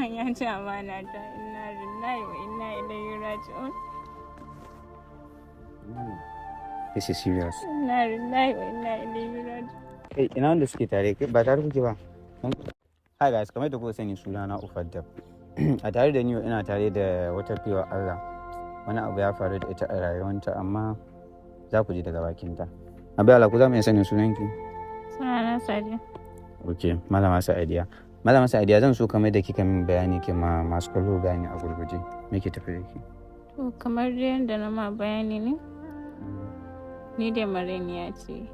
Usman ya ci amana ta, inna lillahi wa inna ilaihi raji'un. This is serious. Inna lillahi wa inna ilaihi raji'un. Hey, ina wanda suke tare? Ba tare kuke ba? Hi guys, kamar da kuka sani sunana Ufaddab. A tare da ni ina tare da wata fiwa Allah. Wani abu ya faru da ita a rayuwanta amma za ku ji daga bakinta. Abi Allah, ku za mu iya sanin sunanki? Sunana Sadiya. Ok, Malama Sa'adiya. Malama Sa'adiya, zan so kamar da kika min bayani ke ma masu kallo bayani a gurguje. Me ke tafi da ke? To kamar yadda na ma bayani ne, ni da mareniya ce.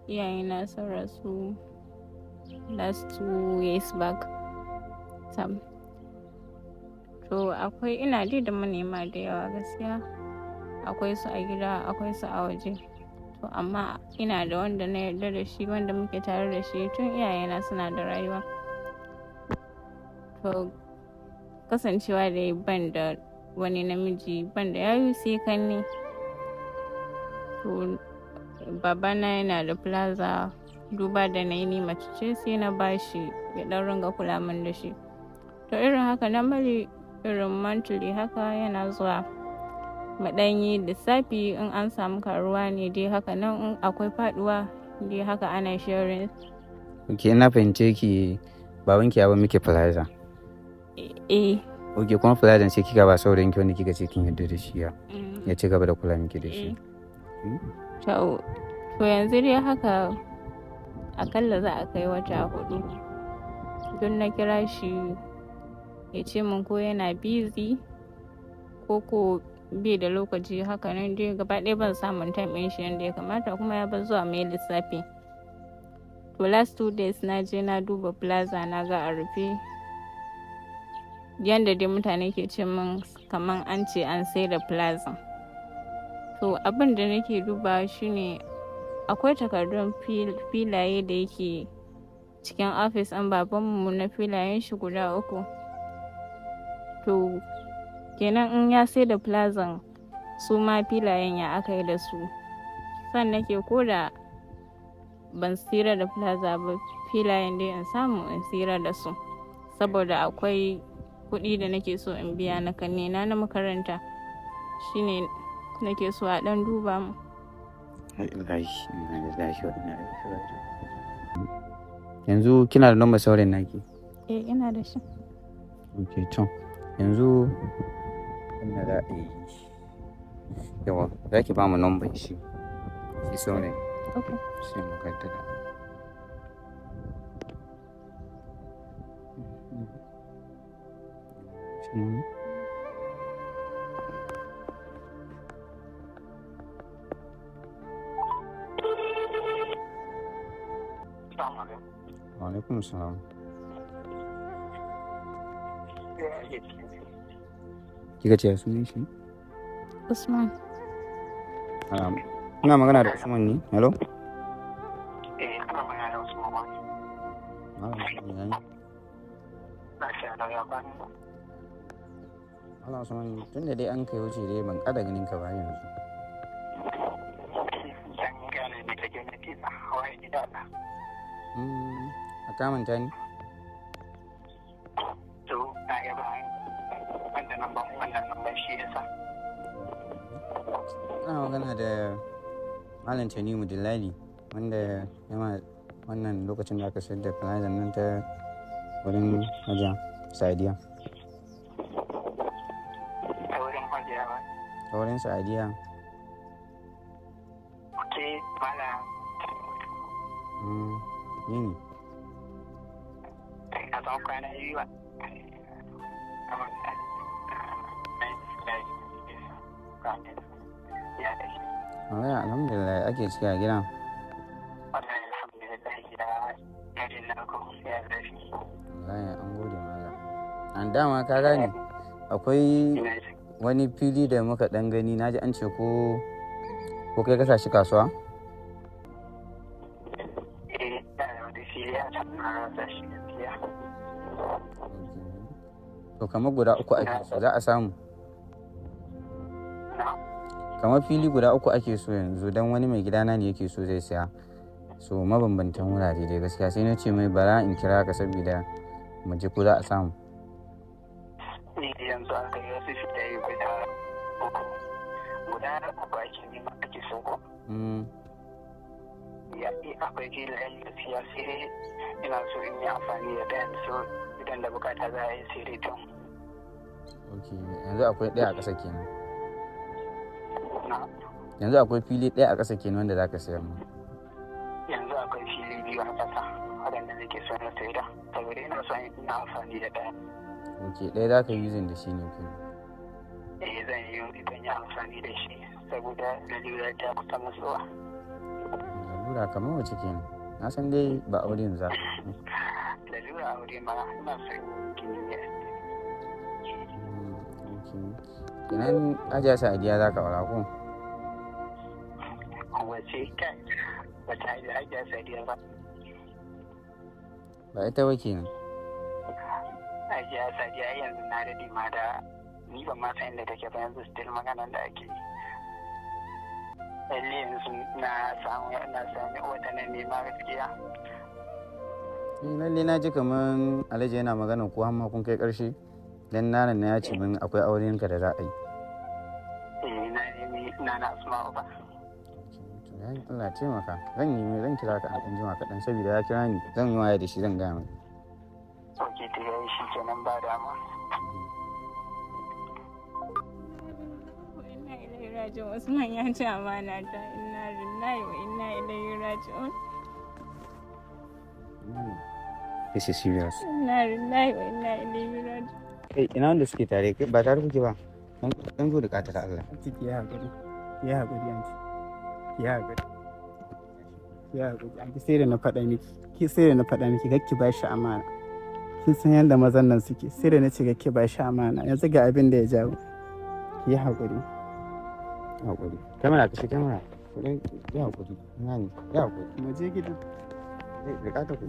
Iyayena sun rasu last 2 years back. To akwai ina da manema da yawa gaskiya. Akwai su a gida, akwai su a waje. To amma ina da wanda na yarda da shi, wanda muke tare da shi tun iyayena suna da rayuwa. To kasancewa da ban da wani namiji, ban da yayu sai kanne. To babana yana da plaza, duba da na yi ni mace ce sai na bashi ya dan ringa kula min da shi. To irin haka na bari irin monthly haka yana zuwa mu dan yi lissafi, in an samu karuwa ne dai haka nan, in akwai faduwa dai haka ana sharing. Ok, na fahimce ki babanki ya ba miki plaza. Ok, kuma plaza sai kika ba saurayinki wanda kika ce kin yarda da shi ya ci gaba da kula miki da shi. To yanzu dai haka akalla za a kai wata 4 don na kira shi ya ce min ko yana busy ko bai da lokaci, haka nan dai gaba ɗaya ban samun time ɗin shi yadda ya kamata, kuma ya bar zuwa mai lissafi. To last 2 days na je na duba plaza na ga a rufe, yadda dai mutane ke ce min kaman an ce an sai da plaza. To abin da nake duba shine akwai takardun filaye da yake cikin ofis ɗin babanmu na filayen shi guda 3. To kenan in ya sai da plazan, su ma filayen ya aka yi da su. San nake ko da ban tsira da plaza ba, filayen dai in samu in tsira da su, saboda akwai kuɗi da nake so in biya na kannena na makaranta, shine nake so a ɗan duba mu. Yanzu kina da number saurayin naki? Ina da shi. Ok, to yanzu wanda za a yi yawa, za ki ba mu number shi saurayin. Ok. Sai mu kaddara. Wa'alaikun salam. Kika ce sunan shi? Usman. Ina magana da Usman ne? Hello? Kana magana da Usman ba. Allah Usman, tun da dai an kai wuce dai ban kada ganin ka ba yanzu. A kamanta ni? To, na iya bayan wannan namban shi yasa. Ana magana da Malam Tanimu Dillali, wanda yama wannan lokacin da aka sayar da plaza nan ta wurin Hajiya Sadiya. Ta wurin Hajiya ba? Ta wurin Sadiya. Ok, Malam. Ni ne. A tsawon kwana biyu ba. Alhamdulillah, ake ciki a gida. Wallahi alhamdulillah, gida ya ji na ko ya zafi. Wallahi an gode ma Allah. An dama ka gane akwai wani fili da muka dan gani, naji an ce ko kai ka sa shi kasuwa? To kamar guda 3 ake so za a samu. Kamar fili guda 3 ake so yanzu, don wani mai gidana ne yake so zai siya. So mabambantan wurare dai gaskiya, sai na ce mai bara in kira ka saboda mu ji ko za a samu. Ni yanzu aka yi wasu filaye guda uku. Guda uku ake nema ake so ko? Ya akwai filayen da siya sai ina so in yi amfani da ɗayan so idan da bukata za a yi sai dai don. Ok, yanzu akwai ɗaya a ƙasa kenan. Na. Yanzu akwai fili ɗaya a ƙasa kenan wanda za ka sayar mu. Yanzu akwai fili biyu a ƙasa waɗanda nake so na saida saboda ina so ina amfani da ɗaya. Ok, ɗaya za ka yi using da shi ne kenan. Zan yi idan yi amfani da shi saboda lalura ta kusa matsuwa. Lalura kamar wace kenan? Na san dai ba auren za. Lalura aure ma ina son gini ne. Kenan Hajiya Sadiya za ka aura ko? Wace kai wata Hajiya Sadiya ba. Ba ita ba kenan. Hajiya Sadiya yanzu na daɗe ma da ni ban ma san inda take ba yanzu still maganan da ake yi. Lalle yanzu na samu watannin nema gaskiya. Lalle na ji kamar Alhaji yana magana ko hamma kun kai ƙarshe. Dan nanan na ya ce min akwai aurenka da za a yi. Na nemi na Asma'u ba. Allah taimaka. Zan kira ka an jima kaɗan saboda ya kira ni. Zan yi waya da shi zan gaya mai. Ok, ta yi shi kenan ba dama. Usman ya ci amana ta inna lillahi wa inna ilaihi raji'un. This is serious. Inna lillahi wa inna ilaihi raji'un. Kai ina wanda suke tare ba tare kuke ba. Dan zo da ƙatar Allah. Ciki ya haƙuri. Ya haƙuri anti. Ya haƙuri. Ya haƙuri anti sai da na faɗa miki. Gakki ba shi amana. Kin san yadda mazan nan suke. Sai da na ce gakki ba shi amana. Yanzu ga abin da ya jawo. Ki haƙuri. Haƙuri. Kamera kashe kamera. Ya haƙuri. Ya haƙuri. Mu je gida. Da ƙatar ku.